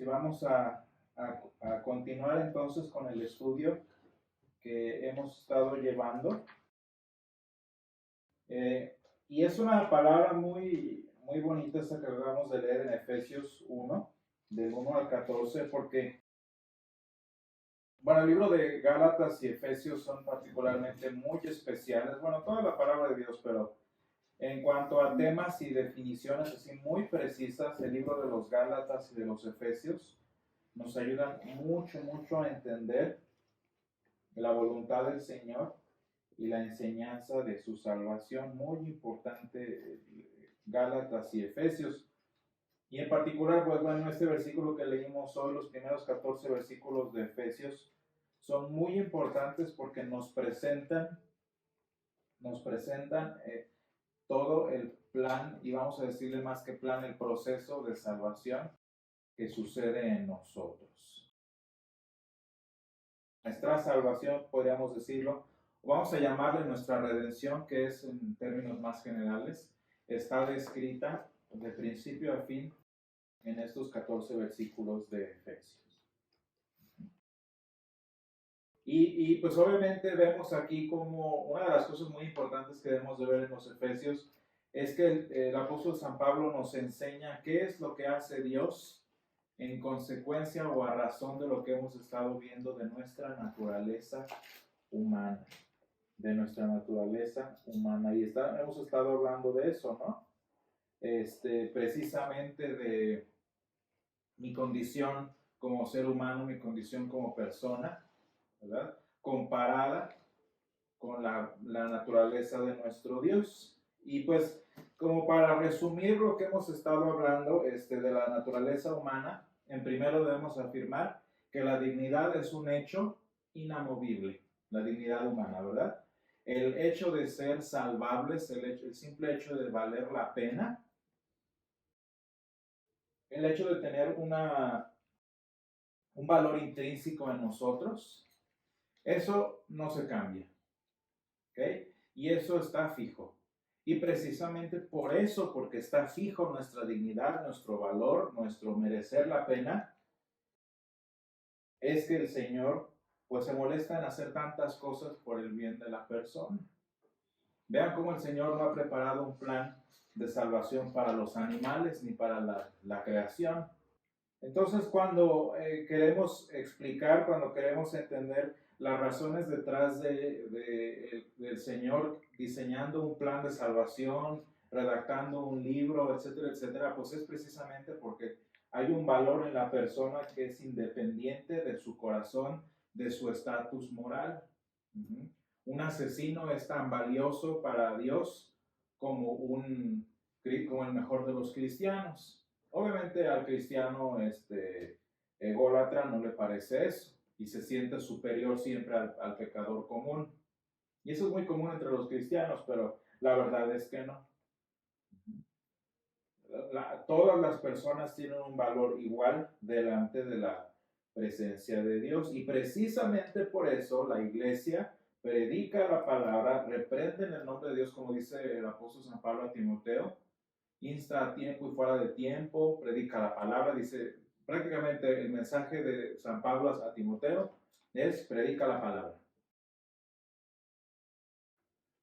y vamos a continuar entonces con el estudio que hemos estado llevando. Y es una palabra muy bonita esta que acabamos de leer en Efesios 1, del 1 al 14, porque, bueno, el libro de Gálatas y Efesios son particularmente muy especiales. Bueno, toda la palabra de Dios, pero en cuanto a temas y definiciones así muy precisas, el libro de los Gálatas y de los Efesios nos ayudan mucho a entender la voluntad del Señor y la enseñanza de su salvación. Muy importante Gálatas y Efesios. Y en particular, pues bueno, este versículo que leímos hoy, los primeros 14 versículos de Efesios, son muy importantes porque nos presentan todo el plan, y vamos a decirle más que plan, el proceso de salvación que sucede en nosotros. Nuestra salvación, podríamos decirlo, vamos a llamarle nuestra redención, que es en términos más generales, está descrita de principio a fin en estos 14 versículos de Efesios. Y pues obviamente vemos aquí como una de las cosas muy importantes que debemos de ver en los Efesios es que el apóstol San Pablo nos enseña qué es lo que hace Dios en consecuencia o a razón de lo que hemos estado viendo de nuestra naturaleza humana. Y hemos estado hablando de eso, ¿no? Precisamente de mi condición como ser humano, mi condición como persona, ¿verdad? Comparada con la naturaleza de nuestro Dios. Y pues, como para resumir lo que hemos estado hablando de la naturaleza humana, en primero debemos afirmar que la dignidad es un hecho inamovible, la dignidad humana, ¿verdad? El hecho de ser salvables, el simple hecho de valer la pena, el hecho de tener un valor intrínseco en nosotros, eso no se cambia, ¿ok? Y eso está fijo. Y precisamente por eso, porque está fijo nuestra dignidad, nuestro valor, nuestro merecer la pena, es que el Señor pues se molesta en hacer tantas cosas por el bien de la persona. Vean cómo el Señor no ha preparado un plan de salvación para los animales ni para la creación. Entonces, cuando queremos explicar, cuando queremos entender las razones detrás del Señor diseñando un plan de salvación, redactando un libro, etcétera, etcétera, pues es precisamente porque hay un valor en la persona que es independiente de su corazón, de su estatus moral. Un asesino es tan valioso para Dios como como el mejor de los cristianos. Obviamente al cristiano ególatra no le parece eso y se siente superior siempre al pecador común. Y eso es muy común entre los cristianos, pero la verdad es que no. Todas las personas tienen un valor igual delante de la presencia de Dios y precisamente por eso la iglesia predica la palabra, reprende en el nombre de Dios, como dice el apóstol San Pablo a Timoteo, insta a tiempo y fuera de tiempo, predica la palabra, dice prácticamente el mensaje de San Pablo a Timoteo es predica la palabra.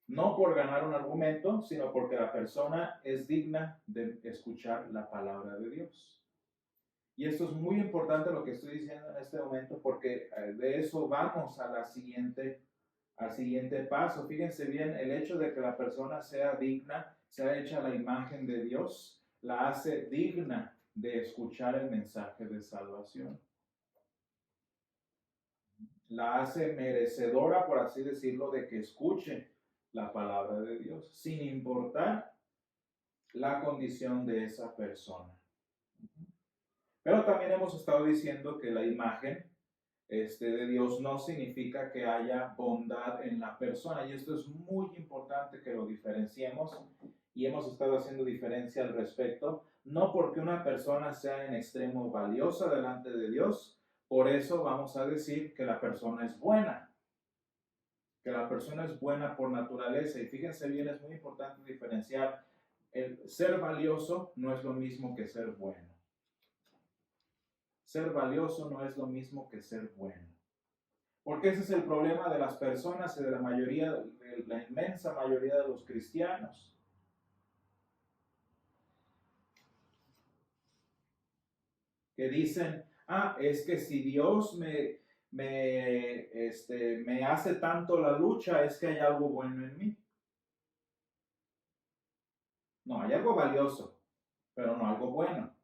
No por ganar un argumento, sino porque la persona es digna de escuchar la palabra de Dios. Y esto es muy importante lo que estoy diciendo en este momento porque de eso vamos al siguiente paso. Fíjense bien, el hecho de que la persona sea digna, sea hecha a la imagen de Dios, la hace digna de escuchar el mensaje de salvación. La hace merecedora, por así decirlo, de que escuche la palabra de Dios, sin importar la condición de esa persona. Pero también hemos estado diciendo que la imagen de Dios no significa que haya bondad en la persona, y esto es muy importante que lo diferenciemos, y hemos estado haciendo diferencia al respecto, no porque una persona sea en extremo valiosa delante de Dios, por eso vamos a decir que la persona es buena. Que la persona es buena por naturaleza. Y fíjense bien, es muy importante diferenciar. El ser valioso no es lo mismo que ser bueno. Ser valioso no es lo mismo que ser bueno. Porque ese es el problema de las personas y de la inmensa mayoría de los cristianos. Que dicen, es que si Dios me hace tanto la lucha, es que hay algo bueno en mí. No, hay algo valioso, pero no algo bueno.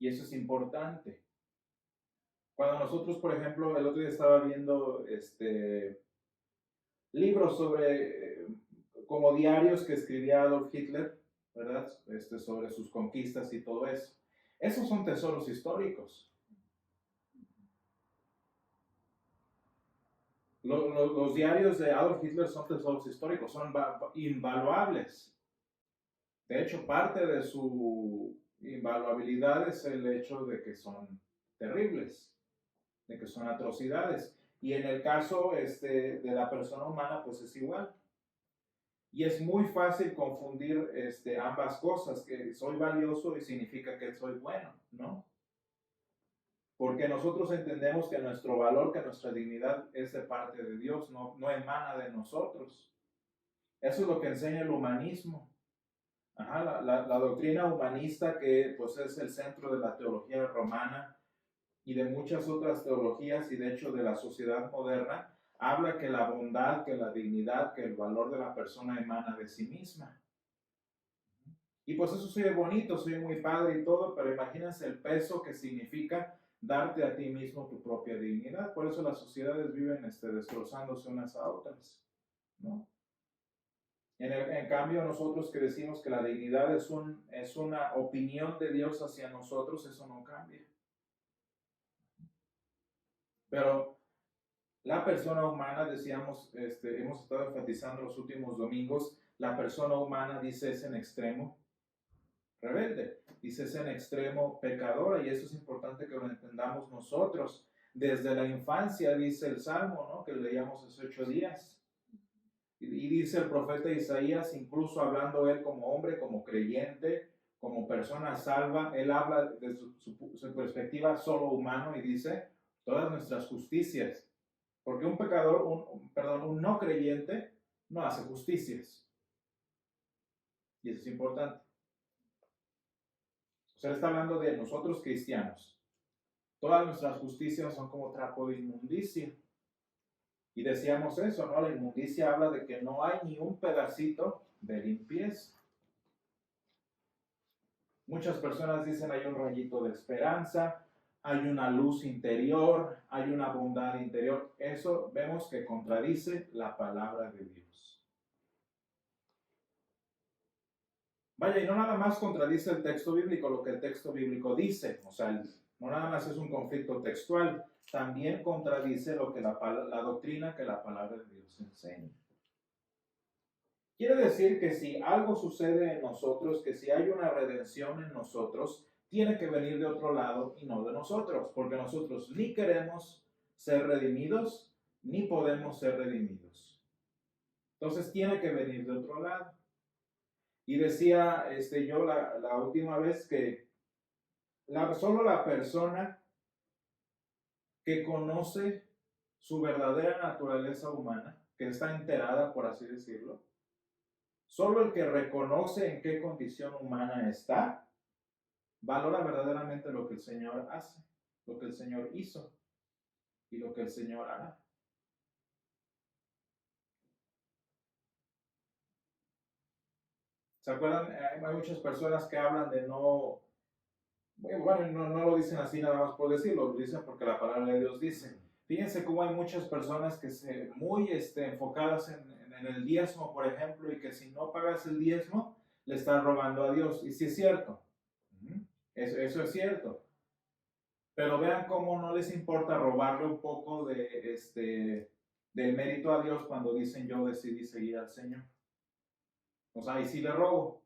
Y eso es importante. Cuando nosotros, por ejemplo, el otro día estaba viendo libros sobre, como diarios que escribía Adolf Hitler, ¿verdad? Sobre sus conquistas y todo eso. Esos son tesoros históricos. Los diarios de Adolf Hitler son tesoros históricos, son invaluables. De hecho, parte de su invaluabilidad es el hecho de que son terribles, de que son atrocidades. Y en el caso de la persona humana, pues es igual. Y es muy fácil confundir ambas cosas, que soy valioso y significa que soy bueno, ¿no? Porque nosotros entendemos que nuestro valor, que nuestra dignidad es de parte de Dios, no emana de nosotros. Eso es lo que enseña el humanismo. La doctrina humanista, que pues es el centro de la teología romana y de muchas otras teologías y de hecho de la sociedad moderna, habla que la bondad, que la dignidad, que el valor de la persona emana de sí misma. Y pues eso soy bonito, soy muy padre y todo, pero imagínense el peso que significa darte a ti mismo tu propia dignidad. Por eso las sociedades viven destrozándose unas a otras, ¿no? En cambio, nosotros que decimos que la dignidad es una opinión de Dios hacia nosotros, eso no cambia. Pero la persona humana, decíamos, hemos estado enfatizando los últimos domingos, la persona humana, dice, es en extremo rebelde, dice, es en extremo pecadora, y eso es importante que lo entendamos nosotros. Desde la infancia, dice el Salmo, ¿no?, que leíamos hace 8 días. Y dice el profeta Isaías, incluso hablando él como hombre, como creyente, como persona salva, él habla de su perspectiva solo humano y dice, todas nuestras justicias. Porque un pecador, un no creyente, no hace justicias. Y eso es importante. O sea, está hablando de nosotros cristianos. Todas nuestras justicias son como trapo de inmundicia. Y decíamos eso, ¿no? La inmundicia habla de que no hay ni un pedacito de limpieza. Muchas personas dicen hay un rayito de esperanza, hay una luz interior, hay una bondad interior. Eso vemos que contradice la palabra de Dios. Vaya, y no nada más contradice el texto bíblico, lo que el texto bíblico dice. O sea, no nada más es un conflicto textual, también contradice lo que la doctrina que la palabra de Dios enseña. Quiere decir que si algo sucede en nosotros, que si hay una redención en nosotros, tiene que venir de otro lado y no de nosotros, porque nosotros ni queremos ser redimidos, ni podemos ser redimidos. Entonces tiene que venir de otro lado. Y decía yo la última vez que solo la persona que conoce su verdadera naturaleza humana, que está enterada, por así decirlo, solo el que reconoce en qué condición humana está, valora verdaderamente lo que el Señor hace, lo que el Señor hizo y lo que el Señor hará. ¿Se acuerdan? Hay muchas personas que hablan de bueno, no lo dicen así nada más por decirlo, lo dicen porque la palabra de Dios dice. Fíjense cómo hay muchas personas que muy enfocadas en el diezmo, por ejemplo, y que si no pagas el diezmo, le estás robando a Dios. Y sí es cierto, eso es cierto. Pero vean cómo no les importa robarle un poco del mérito a Dios cuando dicen yo decidí seguir al Señor. O sea, y si le robo.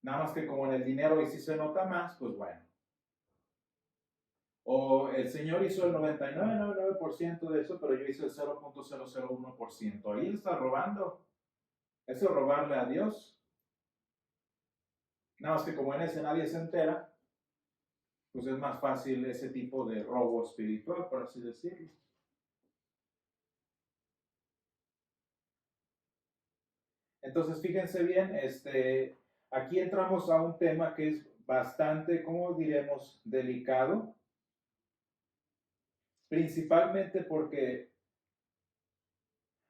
Nada más que como en el dinero y si se nota más, pues bueno. O el Señor hizo el 99,99% de eso, pero yo hice el 0,001%. Ahí él está robando. Eso es robarle a Dios. Nada más que como en ese nadie se entera, pues es más fácil ese tipo de robo espiritual, por así decirlo. Entonces, fíjense bien, aquí entramos a un tema que es bastante, ¿cómo diremos?, delicado, principalmente porque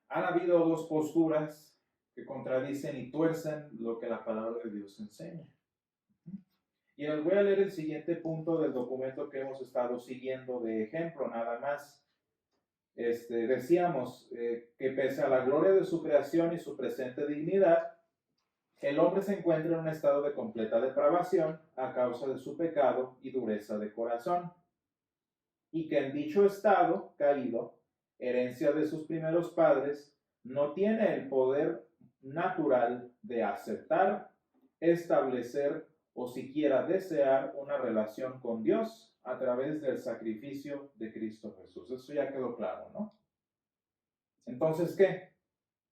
han habido dos posturas que contradicen y tuercen lo que la palabra de Dios enseña. Y les voy a leer el siguiente punto del documento que hemos estado siguiendo de ejemplo, nada más. Decíamos que pese a la gloria de su creación y su presente dignidad, el hombre se encuentra en un estado de completa depravación a causa de su pecado y dureza de corazón, y que en dicho estado caído, herencia de sus primeros padres, no tiene el poder natural de aceptar, establecer o siquiera desear una relación con Dios a través del sacrificio de Cristo Jesús. Eso ya quedó claro, ¿no? Entonces, ¿qué?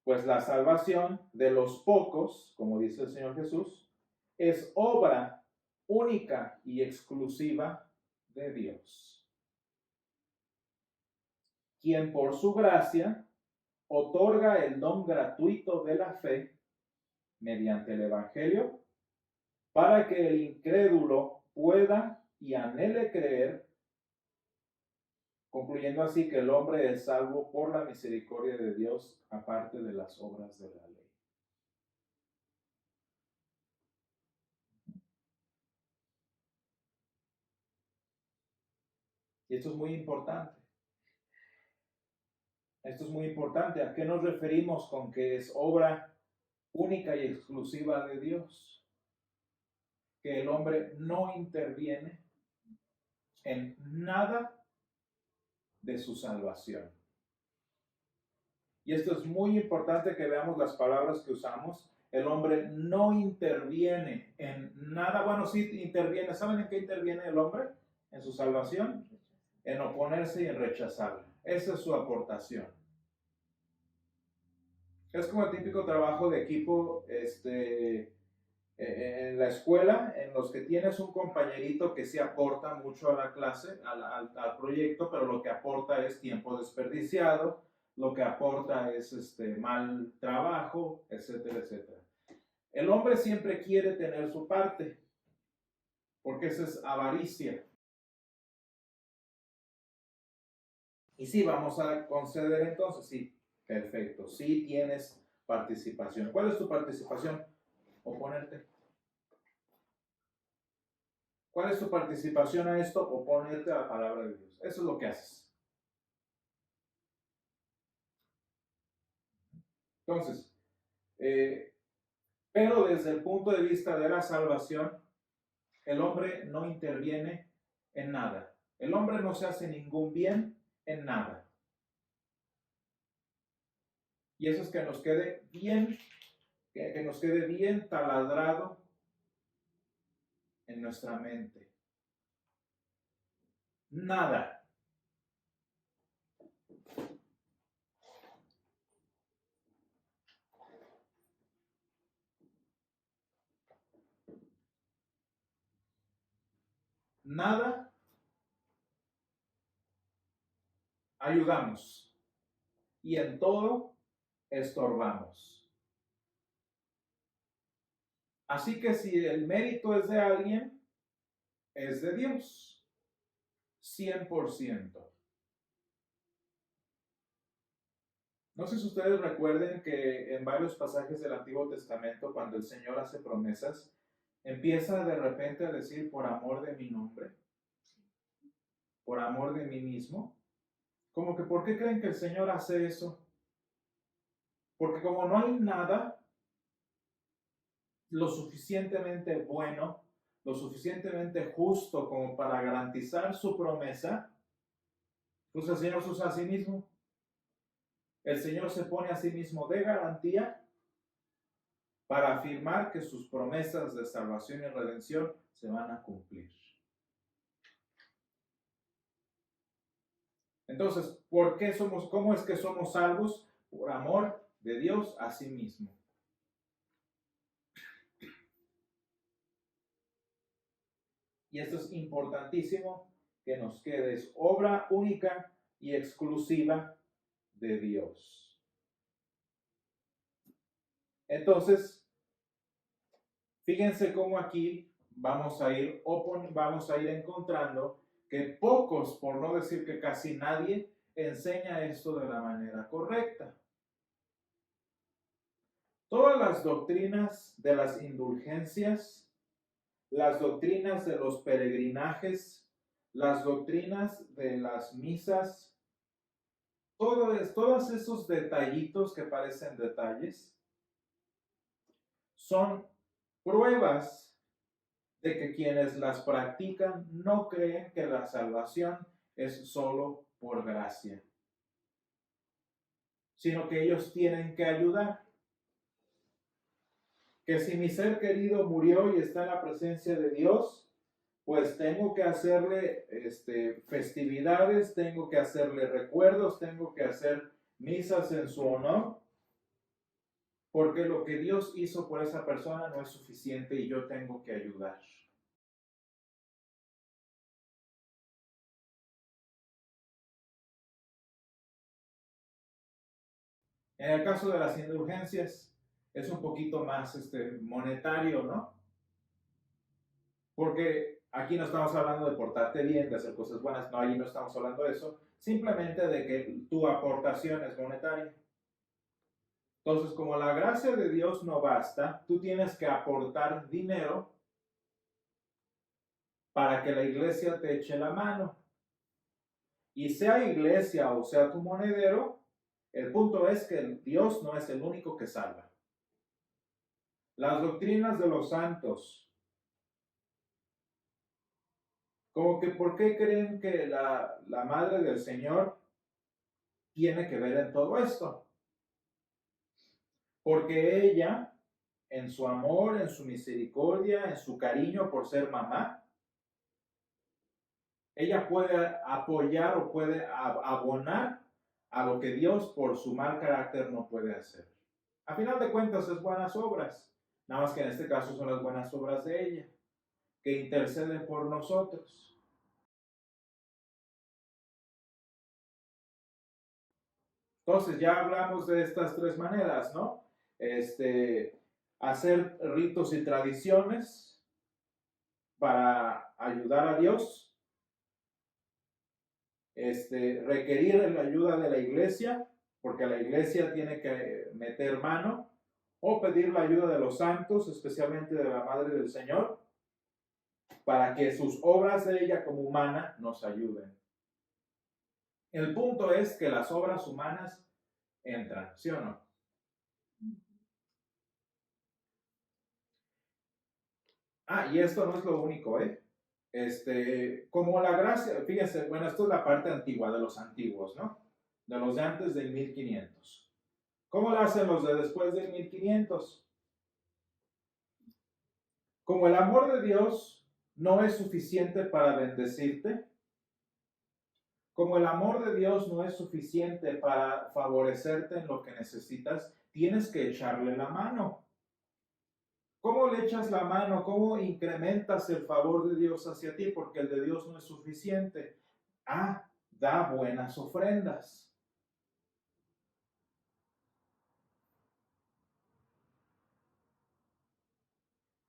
Pues la salvación de los pocos, como dice el Señor Jesús, es obra única y exclusiva de Dios, quien por su gracia otorga el don gratuito de la fe mediante el Evangelio para que el incrédulo pueda y anhele creer, concluyendo así que el hombre es salvo por la misericordia de Dios aparte de las obras de la ley. Y esto es muy importante. Esto es muy importante. ¿A qué nos referimos con que es obra única y exclusiva de Dios? Que el hombre no interviene en nada de su salvación. Y esto es muy importante que veamos las palabras que usamos. El hombre no interviene en nada. Bueno, sí interviene. ¿Saben en qué interviene el hombre? En su salvación. En oponerse y en rechazarla. Esa es su aportación. Es como el típico trabajo de equipo en la escuela, en los que tienes un compañerito que sí aporta mucho a la clase, al proyecto, pero lo que aporta es tiempo desperdiciado, lo que aporta es mal trabajo, etcétera, etcétera. El hombre siempre quiere tener su parte, porque esa es avaricia. Y sí, vamos a conceder entonces, sí, perfecto, sí tienes participación. ¿Cuál es tu participación? Oponerte. ¿Cuál es tu participación a esto? Oponerte a la palabra de Dios. Eso es lo que haces. Entonces, pero desde el punto de vista de la salvación, el hombre no interviene en nada. El hombre no se hace ningún bien en nada. Y eso es que nos quede bien, que nos quede bien taladrado en nuestra mente. Nada. Nada ayudamos. Y en todo estorbamos. Así que si el mérito es de alguien, es de Dios. 100%. No sé si ustedes recuerden que en varios pasajes del Antiguo Testamento, cuando el Señor hace promesas, empieza de repente a decir por amor de mi nombre, por amor de mí mismo. Como que, ¿por qué creen que el Señor hace eso? Porque como no hay nada lo suficientemente bueno, lo suficientemente justo como para garantizar su promesa, pues el Señor se usa a sí mismo. El Señor se pone a sí mismo de garantía para afirmar que sus promesas de salvación y redención se van a cumplir. Entonces, ¿cómo es que somos salvos? Por amor de Dios a sí mismo. Y esto es importantísimo que nos quede, es obra única y exclusiva de Dios. Entonces, fíjense cómo aquí vamos a ir encontrando que pocos, por no decir que casi nadie, enseña esto de la manera correcta. Todas las doctrinas de las indulgencias, las doctrinas de los peregrinajes, las doctrinas de las misas, todos esos detallitos que parecen detalles, son pruebas de que quienes las practican no creen que la salvación es solo por gracia, sino que ellos tienen que ayudar. Que si mi ser querido murió y está en la presencia de Dios, pues tengo que hacerle festividades, tengo que hacerle recuerdos, tengo que hacer misas en su honor, porque lo que Dios hizo por esa persona no es suficiente y yo tengo que ayudar. En el caso de las indulgencias, es un poquito más monetario, ¿no? Porque aquí no estamos hablando de portarte bien, de hacer cosas buenas, no, ahí no estamos hablando de eso, simplemente de que tu aportación es monetaria. Entonces, como la gracia de Dios no basta, tú tienes que aportar dinero para que la iglesia te eche la mano. Y sea iglesia o sea tu monedero, el punto es que Dios no es el único que salva. Las doctrinas de los santos, como que ¿por qué creen que la Madre del Señor tiene que ver en todo esto? Porque ella, en su amor, en su misericordia, en su cariño por ser mamá, ella puede apoyar o puede abonar a lo que Dios por su mal carácter no puede hacer. A final de cuentas es buenas obras, nada más que en este caso son las buenas obras de ella, que interceden por nosotros. Entonces ya hablamos de estas tres maneras, ¿no? Hacer ritos y tradiciones para ayudar a Dios, requerir la ayuda de la iglesia, porque la iglesia tiene que meter mano, o pedir la ayuda de los santos, especialmente de la Madre del Señor, para que sus obras de ella como humana nos ayuden. El punto es que las obras humanas entran, ¿sí o no? Y esto no es lo único, ¿eh? Como la gracia, fíjense, bueno, esto es la parte antigua de los antiguos, ¿no? De los de antes del 1500. ¿Cómo lo hacen los de después del 1500? Como el amor de Dios no es suficiente para bendecirte, como el amor de Dios no es suficiente para favorecerte en lo que necesitas, tienes que echarle la mano. ¿Cómo le echas la mano? ¿Cómo incrementas el favor de Dios hacia ti? Porque el de Dios no es suficiente. Da buenas ofrendas.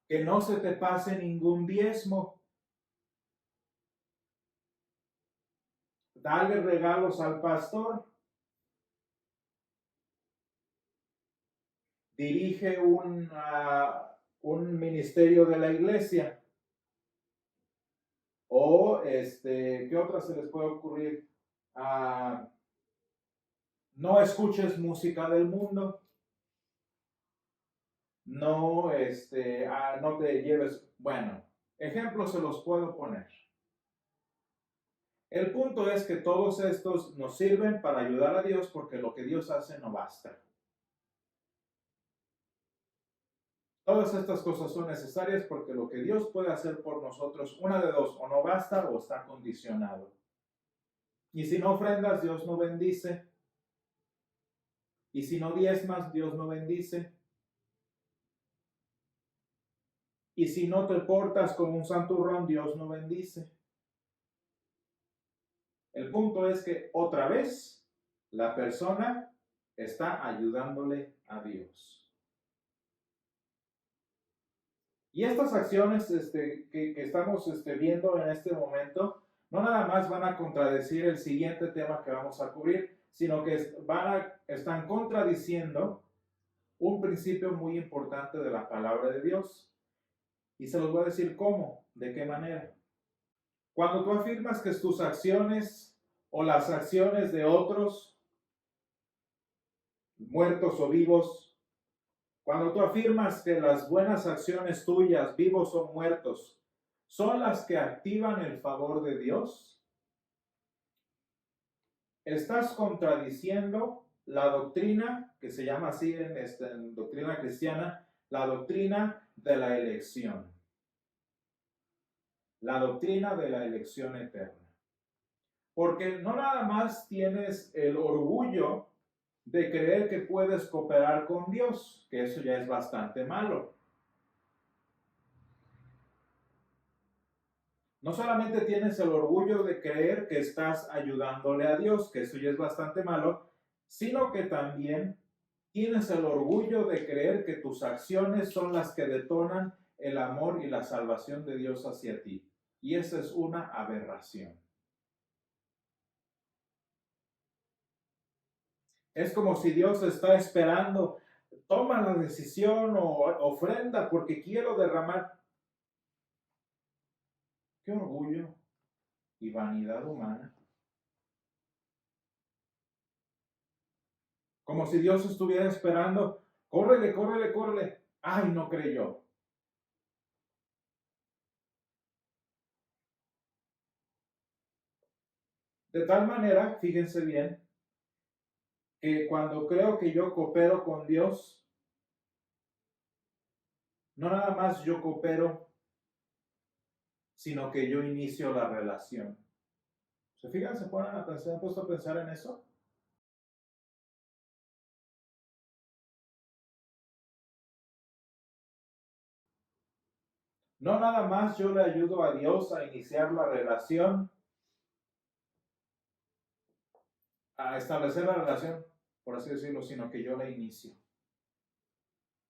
Que no se te pase ningún diezmo. Dale regalos al pastor. Dirige un ministerio de la iglesia. O, ¿qué otra se les puede ocurrir? No escuches música del mundo. No, no te lleves, bueno, ejemplos se los puedo poner. El punto es que todos estos nos sirven para ayudar a Dios porque lo que Dios hace no basta. Todas estas cosas son necesarias porque lo que Dios puede hacer por nosotros, una de dos, o no basta o está condicionado. Y si no ofrendas, Dios no bendice. Y si no diezmas, Dios no bendice. Y si no te portas como un santurrón, Dios no bendice. El punto es que otra vez la persona está ayudándole a Dios. Y estas acciones que estamos viendo en este momento, no nada más van a contradecir el siguiente tema que vamos a cubrir, sino que están contradiciendo un principio muy importante de la palabra de Dios. Y se los voy a decir cómo, de qué manera. Cuando tú afirmas que tus acciones o las acciones de otros, muertos o vivos, cuando tú afirmas que las buenas acciones tuyas, vivos o muertos, son las que activan el favor de Dios, estás contradiciendo la doctrina, que se llama así en doctrina cristiana, la doctrina de la elección. La doctrina de la elección eterna. Porque no nada más tienes el orgullo de creer que puedes cooperar con Dios, que eso ya es bastante malo. No solamente tienes el orgullo de creer que estás ayudándole a Dios, que eso ya es bastante malo, sino que también tienes el orgullo de creer que tus acciones son las que detonan el amor y la salvación de Dios hacia ti. Y esa es una aberración. Es como si Dios está esperando, toma la decisión o ofrenda porque quiero derramar. Qué orgullo y vanidad humana. Como si Dios estuviera esperando, córrele, córrele, córrele. Ay, no creyó. De tal manera, fíjense bien, que cuando creo que yo coopero con Dios, no nada más yo coopero, sino que yo inicio la relación. ¿Se fijan? ¿Se ponen a pensar? ¿Han puesto a pensar en eso? No nada más yo le ayudo a Dios a iniciar la relación, a establecer la relación, por así decirlo, sino que yo la inicio.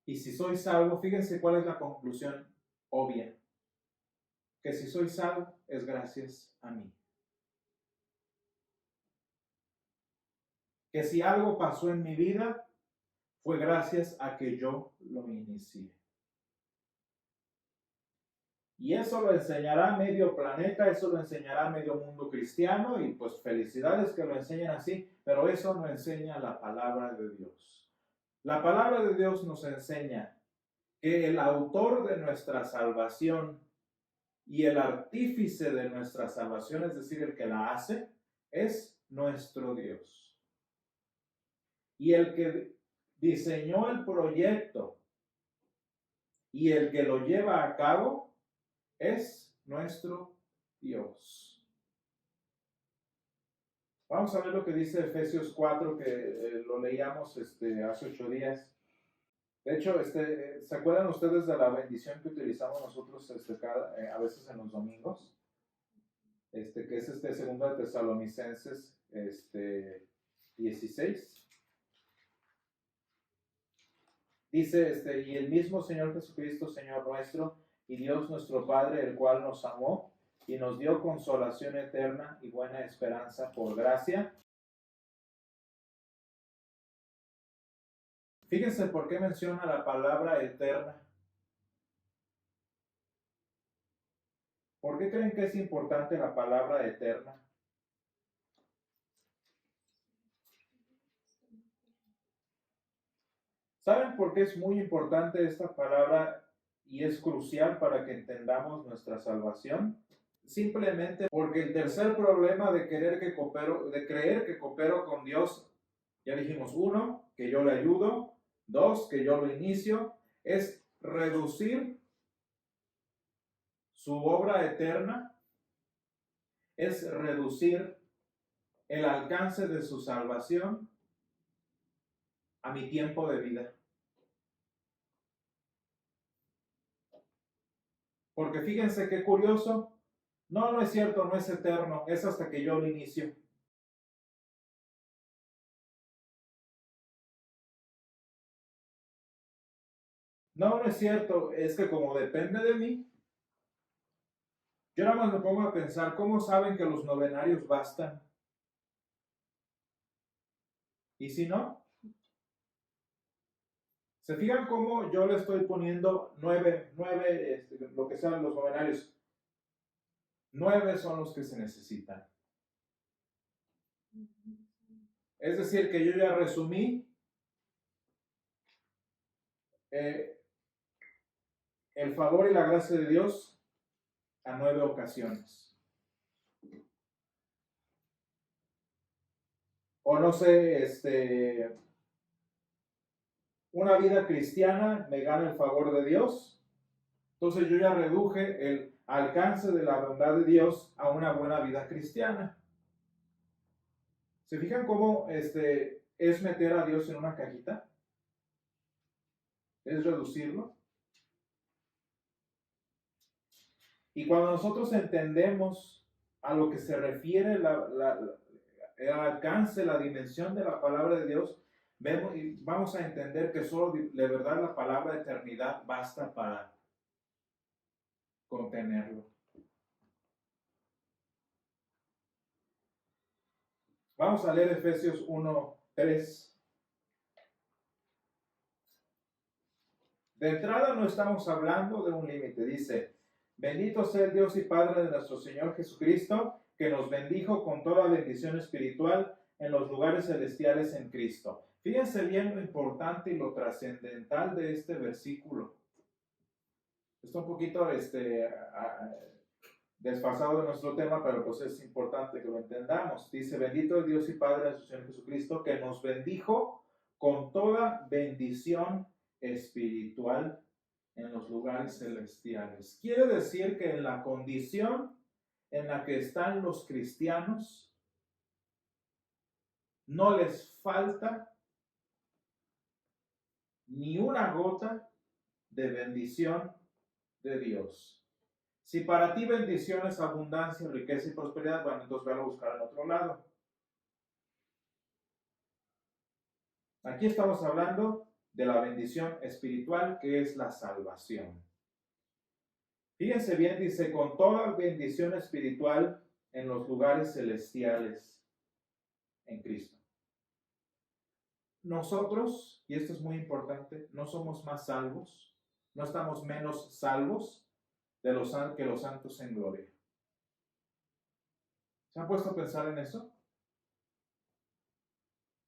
Y si soy salvo, fíjense cuál es la conclusión obvia. Que si soy salvo es gracias a mí. Que si algo pasó en mi vida fue gracias a que yo lo inicié. Y eso lo enseñará medio planeta, eso lo enseñará medio mundo cristiano y pues felicidades que lo enseñen así, pero eso no enseña la palabra de Dios. La palabra de Dios nos enseña que el autor de nuestra salvación y el artífice de nuestra salvación, es decir, el que la hace, es nuestro Dios. Y el que diseñó el proyecto y el que lo lleva a cabo es nuestro Dios. Vamos a ver lo que dice Efesios 4, que lo leíamos hace 8 días. De hecho, ¿se acuerdan ustedes de la bendición que utilizamos nosotros a veces en los domingos? Que es 2 de Tesalonicenses 16. Dice, y el mismo Señor Jesucristo, Señor nuestro, y Dios nuestro Padre, el cual nos amó y nos dio consolación eterna y buena esperanza por gracia. Fíjense por qué menciona la palabra eterna. ¿Por qué creen que es importante la palabra eterna? ¿Saben por qué es muy importante esta palabra y es crucial para que entendamos nuestra salvación? Simplemente porque el tercer problema de creer que coopero con Dios, ya dijimos, 1, que yo le ayudo, 2, que yo lo inicio, es reducir su obra eterna, es reducir el alcance de su salvación a mi tiempo de vida. Porque fíjense qué curioso. No, no es cierto, no es eterno, es hasta que yo lo inicio. No, no es cierto, es que como depende de mí, yo nada más me pongo a pensar, ¿cómo saben que los novenarios bastan? Y si no, ¿se fijan cómo yo le estoy poniendo nueve, lo que sean los novenarios? 9 son los que se necesitan. Es decir, que yo ya resumí eh, el favor y la gracia de Dios a 9 ocasiones. O no sé, una vida cristiana me gana el favor de Dios. Entonces yo ya reduje el alcance de la bondad de Dios a una buena vida cristiana. ¿Se fijan cómo es meter a Dios en una cajita? Es reducirlo. Y cuando nosotros entendemos a lo que se refiere el alcance, la dimensión de la palabra de Dios, vemos y vamos a entender que solo de verdad la palabra eternidad basta para contenerlo. Vamos a leer Efesios 1:3. De entrada no estamos hablando de un límite. Dice, bendito sea el Dios y Padre de nuestro Señor Jesucristo, que nos bendijo con toda bendición espiritual en los lugares celestiales en Cristo. Fíjense bien lo importante y lo trascendental de este versículo. Está un poquito desfasado de nuestro tema, pero pues es importante que lo entendamos. Dice, bendito el Dios y Padre de nuestro Señor Jesucristo, que nos bendijo con toda bendición espiritual en los lugares celestiales. Quiere decir que en la condición en la que están los cristianos, no les falta ni una gota de bendición de Dios. Si para ti bendición es abundancia, riqueza y prosperidad, bueno, entonces ve a buscar en otro lado. Aquí estamos hablando de la bendición espiritual, que es la salvación. Fíjense bien, dice, con toda bendición espiritual en los lugares celestiales en Cristo. Nosotros, y esto es muy importante, no somos más salvos, no estamos menos salvos que los santos en gloria. ¿Se han puesto a pensar en eso?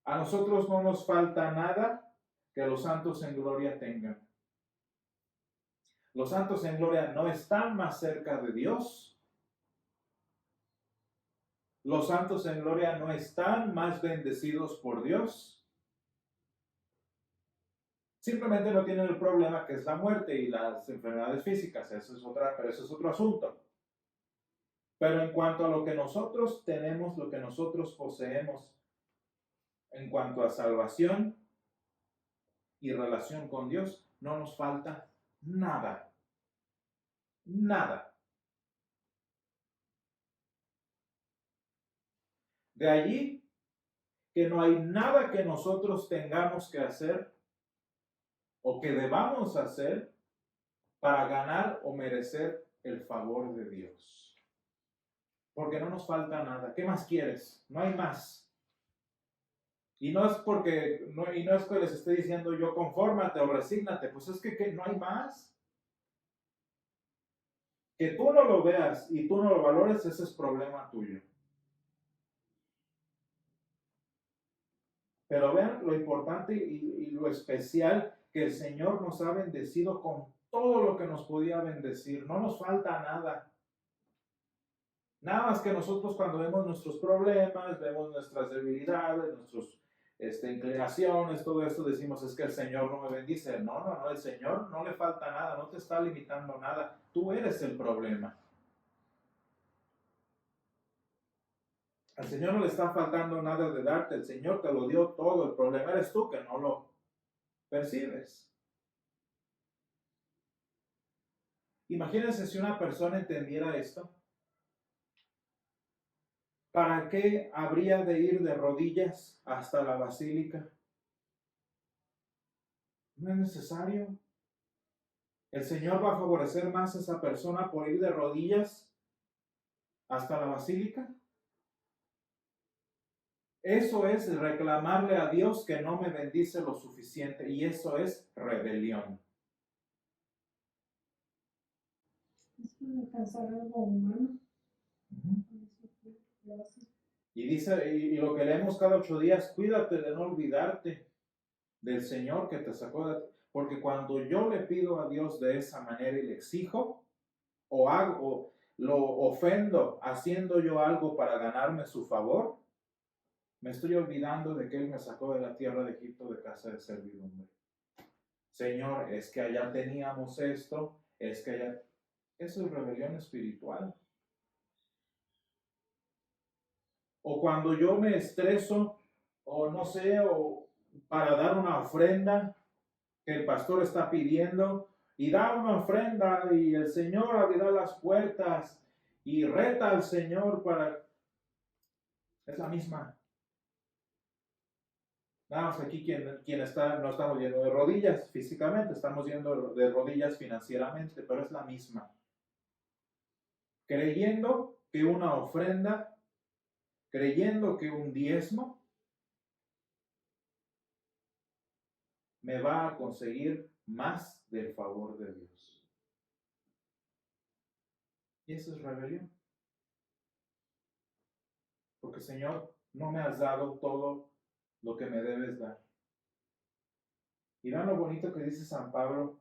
A nosotros no nos falta nada que los santos en gloria tengan. Los santos en gloria no están más cerca de Dios. Los santos en gloria no están más bendecidos por Dios. Simplemente no tienen el problema que es la muerte y las enfermedades físicas. Pero eso es otro asunto. Pero en cuanto a lo que nosotros tenemos, lo que nosotros poseemos, en cuanto a salvación y relación con Dios, no nos falta nada. Nada. De allí que no hay nada que nosotros tengamos que hacer o que debamos hacer para ganar o merecer el favor de Dios. Porque no nos falta nada. ¿Qué más quieres? No hay más. Y no es que les esté diciendo yo confórmate o resígnate, pues es que no hay más. Que tú no lo veas y tú no lo valores, ese es problema tuyo. Pero vean lo importante y lo especial que el Señor nos ha bendecido con todo lo que nos podía bendecir. No nos falta nada. Nada más que nosotros cuando vemos nuestros problemas, vemos nuestras debilidades, nuestras inclinaciones, todo esto, decimos es que el Señor no me bendice. No, el Señor no le falta nada, no te está limitando nada. Tú eres el problema. Al Señor no le está faltando nada de darte, el Señor te lo dio todo, el problema eres tú que no lo percibes. Imagínense si una persona entendiera esto. ¿Para qué habría de ir de rodillas hasta la basílica? No es necesario. El Señor va a favorecer más a esa persona por ir de rodillas hasta la basílica. Eso es reclamarle a Dios que no me bendice lo suficiente, y eso es rebelión. Es para alcanzar algo humano. Y dice, y lo que leemos cada 8 días, cuídate de no olvidarte del Señor que te sacó de... Porque cuando yo le pido a Dios de esa manera y le exijo, o hago, o lo ofendo haciendo yo algo para ganarme su favor, me estoy olvidando de que Él me sacó de la tierra de Egipto de casa de servidumbre. Señor, es que allá teníamos esto, es que allá... Eso es rebelión espiritual. O cuando yo me estreso, o no sé, o para dar una ofrenda que el pastor está pidiendo, y da una ofrenda y el Señor abrirá las puertas y reta al Señor para... Es la misma. Nada más aquí quien está, no estamos yendo de rodillas físicamente, estamos yendo de rodillas financieramente, pero es la misma. Creyendo que una ofrenda, creyendo que un diezmo me va a conseguir más del favor de Dios. Y eso es rebelión. Porque Señor, no me has dado todo lo que me debes dar. Y vean lo bonito que dice San Pablo: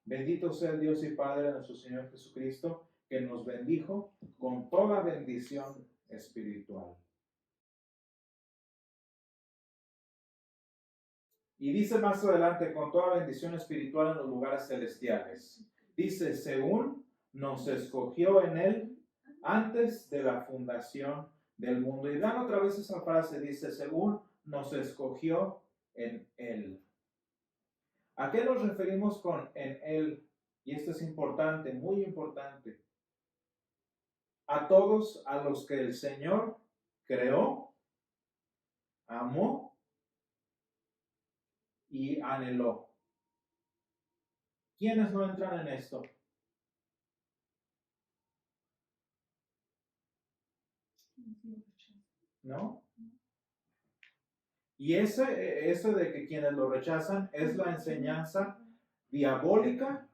bendito sea el Dios y Padre de nuestro Señor Jesucristo, que nos bendijo con toda bendición espiritual. Y dice más adelante, con toda bendición espiritual en los lugares celestiales. Dice, según nos escogió en Él antes de la fundación del mundo. Y vean otra vez esa frase, dice, según nos escogió en Él. ¿A qué nos referimos con en Él? Y esto es importante, muy importante. A todos a los que el Señor creó, amó y anheló. ¿Quiénes no entran en esto? ¿No? Y eso de que quienes lo rechazan es la enseñanza diabólica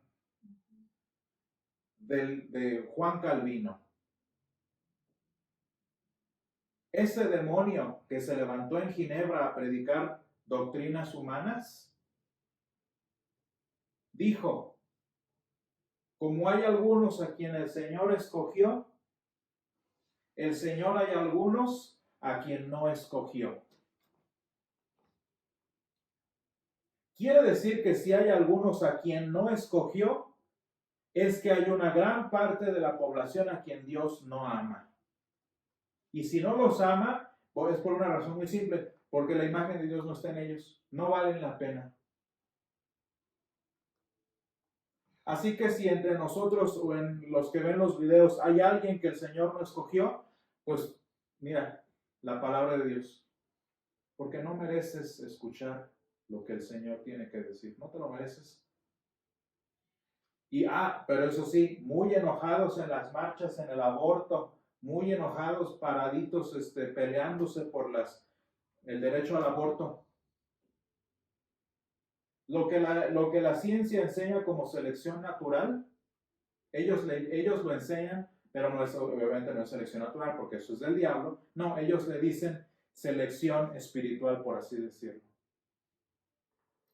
de Juan Calvino. Ese demonio que se levantó en Ginebra a predicar doctrinas humanas, dijo, como hay algunos a quienes el Señor escogió, el Señor hay algunos a quien no escogió. Quiere decir que si hay algunos a quien no escogió, es que hay una gran parte de la población a quien Dios no ama. Y si no los ama, pues es por una razón muy simple, porque la imagen de Dios no está en ellos. No valen la pena. Así que si entre nosotros o en los que ven los videos hay alguien que el Señor no escogió, pues mira, la palabra de Dios. Porque no mereces escuchar lo que el Señor tiene que decir. No te lo mereces. Y, pero eso sí, muy enojados en las marchas, en el aborto, muy enojados, paraditos, peleándose por el derecho al aborto. Lo que la ciencia enseña como selección natural, ellos lo enseñan, pero obviamente no es selección natural, porque eso es del diablo. No, ellos le dicen selección espiritual, por así decirlo.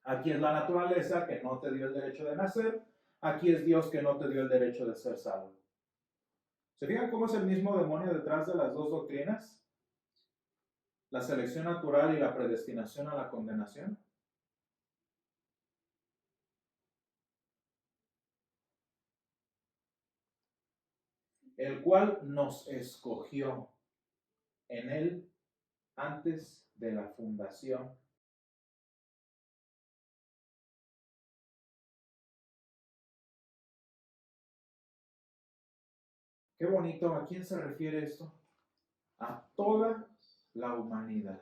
Aquí es la naturaleza que no te dio el derecho de nacer, aquí es Dios que no te dio el derecho de ser salvo. ¿Se fijan cómo es el mismo demonio detrás de las dos doctrinas? La selección natural y la predestinación a la condenación. El cual nos escogió en Él antes de la fundación Qué bonito. ¿A quién se refiere esto? A toda la humanidad.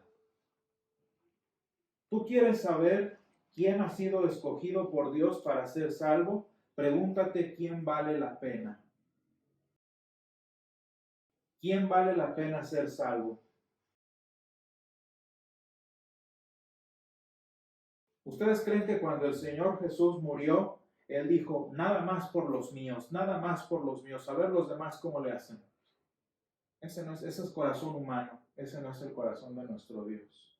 ¿Tú quieres saber quién ha sido escogido por Dios para ser salvo? Pregúntate quién vale la pena. ¿Quién vale la pena ser salvo? ¿Ustedes creen que cuando el Señor Jesús murió, Él dijo, nada más por los míos, nada más por los míos, a ver los demás cómo le hacen? Ese es corazón humano, ese no es el corazón de nuestro Dios.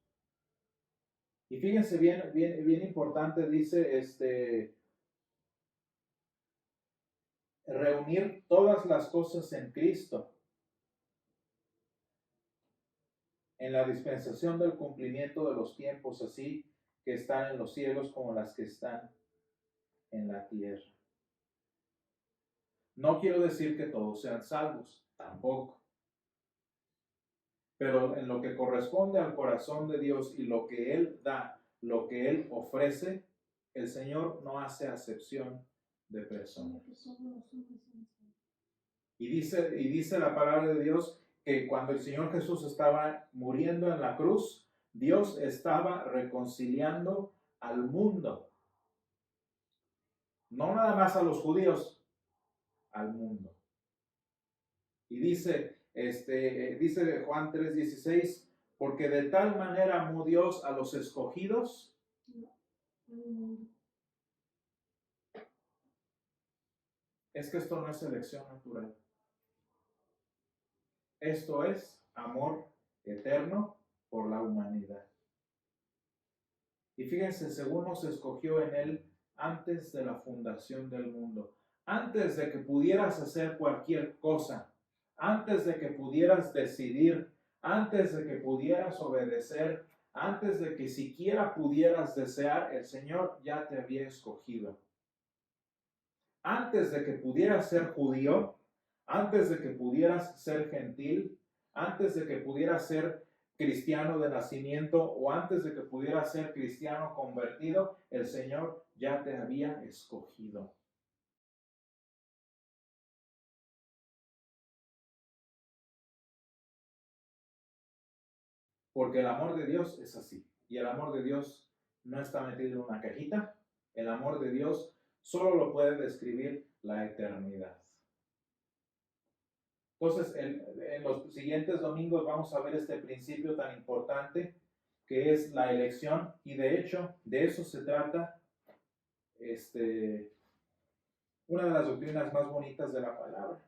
Y fíjense bien importante, dice, reunir todas las cosas en Cristo, en la dispensación del cumplimiento de los tiempos, así que están en los cielos como las que están en la tierra. No quiero decir que todos sean salvos, tampoco. Pero en lo que corresponde al corazón de Dios y lo que Él da, lo que Él ofrece, el Señor no hace acepción de personas. Y dice la palabra de Dios que cuando el Señor Jesús estaba muriendo en la cruz, Dios estaba reconciliando al mundo. No nada más a los judíos, al mundo. Y dice Juan 3:16, porque de tal manera amó Dios a los escogidos. Es que esto no es elección natural. Esto es amor eterno por la humanidad. Y fíjense, según nos escogió en Él antes de la fundación del mundo, antes de que pudieras hacer cualquier cosa, antes de que pudieras decidir, antes de que pudieras obedecer, antes de que siquiera pudieras desear, el Señor ya te había escogido. Antes de que pudieras ser judío, antes de que pudieras ser gentil, antes de que pudieras ser cristiano de nacimiento o antes de que pudieras ser cristiano convertido, el Señor ya te había escogido. Porque el amor de Dios es así. Y el amor de Dios no está metido en una cajita. El amor de Dios solo lo puede describir la eternidad. Entonces, en los siguientes domingos vamos a ver este principio tan importante que es la elección. Y de hecho, de eso se trata una de las doctrinas más bonitas de la palabra.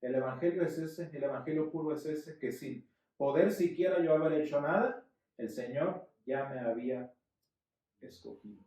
El evangelio es ese, el evangelio puro es ese, que sin poder siquiera yo haber hecho nada, el Señor ya me había escogido.